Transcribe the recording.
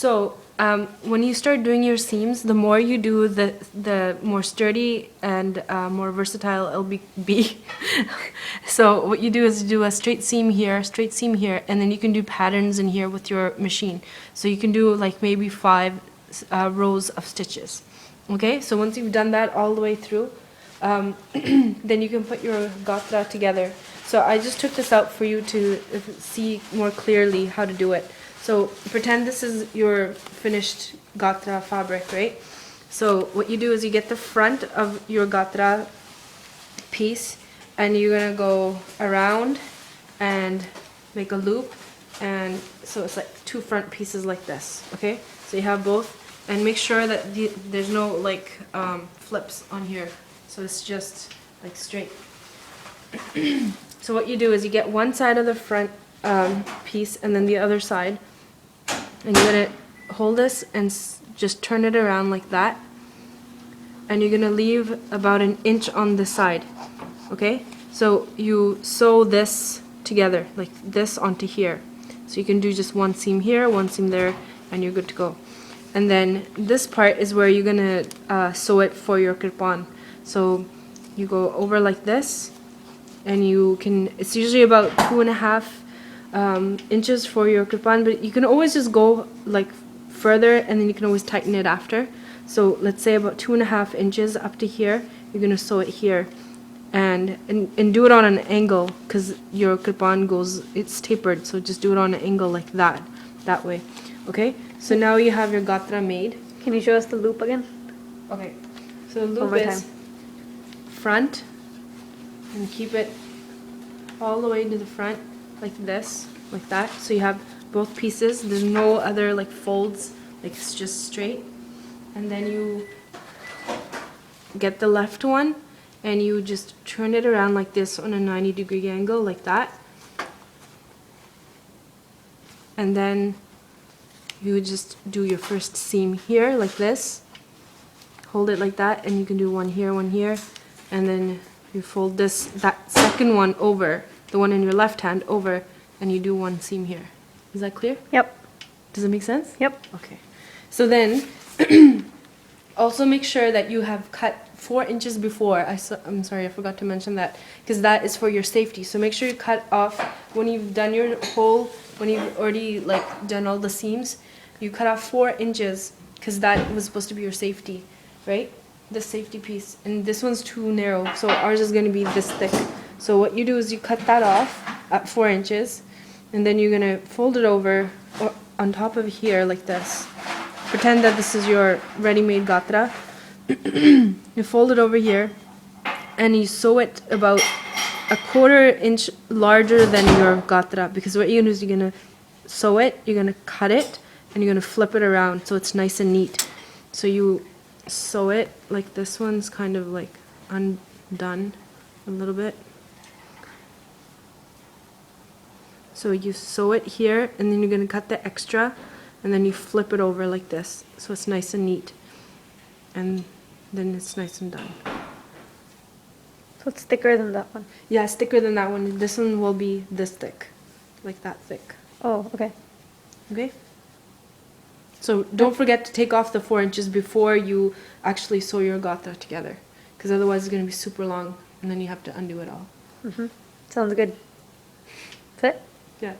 So when you start doing your seams, the more you do, the more sturdy and more versatile it'll be. So what you do is do a straight seam here, and then you can do patterns in here with your machine. So you can do like maybe 5 rows of stitches. Okay, so once you've done that all the way through, then you can put your Gathra together. So I just took this out for you to see more clearly how to do it. So pretend this is your finished Gathra fabric, right? So what you do is you get the front of your Gathra piece and you're gonna go around and make a loop, and so it's like 2 front pieces like this. Okay, so you have both, and make sure that there's no like flips on here, so it's just like straight. So what you do is you get one side of the front piece and then the other side, and you're gonna hold this and just turn it around like that, and you're gonna leave about 1 inch on the side. Okay, so you sew this together like this onto here, so you can do just 1 seam here, 1 seam there, and you're good to go. And then this part is where you're gonna sew it for your kirpan. So you go over like this, and you can, it's usually about 2.5 inches for your kirpan, but you can always just go like further, and then you can always tighten it after. So let's say about 2.5 inches up to here, you're gonna sew it here, and do it on an angle, because your kirpan goes, it's tapered, so just do it on an angle like that way. Okay, so now you have your Gathra made. Can you show us the loop again? Okay, so the loop is front, and keep it all the way to the front like this, like that, so you have both pieces. There's no other like folds, like it's just straight. And then you get the left one and you just turn it around like this on a 90-degree angle like that, and then you would just do your first seam here like this, hold it like that, and you can do one here, and then you fold that second one over, the one in your left hand over, and you do 1 seam here. Is that clear? Yep. Does it make sense? Yep. Okay. So then also make sure that you have cut 4 inches before. I'm sorry, I forgot to mention that, because that is for your safety. So make sure you cut off when you've done your hole, when you've already like done all the seams, you cut off 4 inches, because that was supposed to be your safety, right? The safety piece, and this one's too narrow, so ours is going to be this thick. So what you do is you cut that off at 4 inches, and then you're going to fold it over or on top of here like this. Pretend that this is your ready-made Gathra. You fold it over here, and you sew it about 1/4 inch larger than your Gathra, because what you're going to do is you're going to sew it, you're going to cut it, and you're going to flip it around so it's nice and neat. So you sew it like this one's kind of like undone a little bit. So you sew it here, and then you're going to cut the extra, and then you flip it over like this so it's nice and neat, and then it's nice and done. So it's thicker than that one? Yeah, it's thicker than that one. This one will be this thick, like that thick. Oh, okay. Okay? So don't forget to take off the 4 inches before you actually sew your Gathra together, because otherwise it's going to be super long, and then you have to undo it all. Sounds good. That's it? Yeah.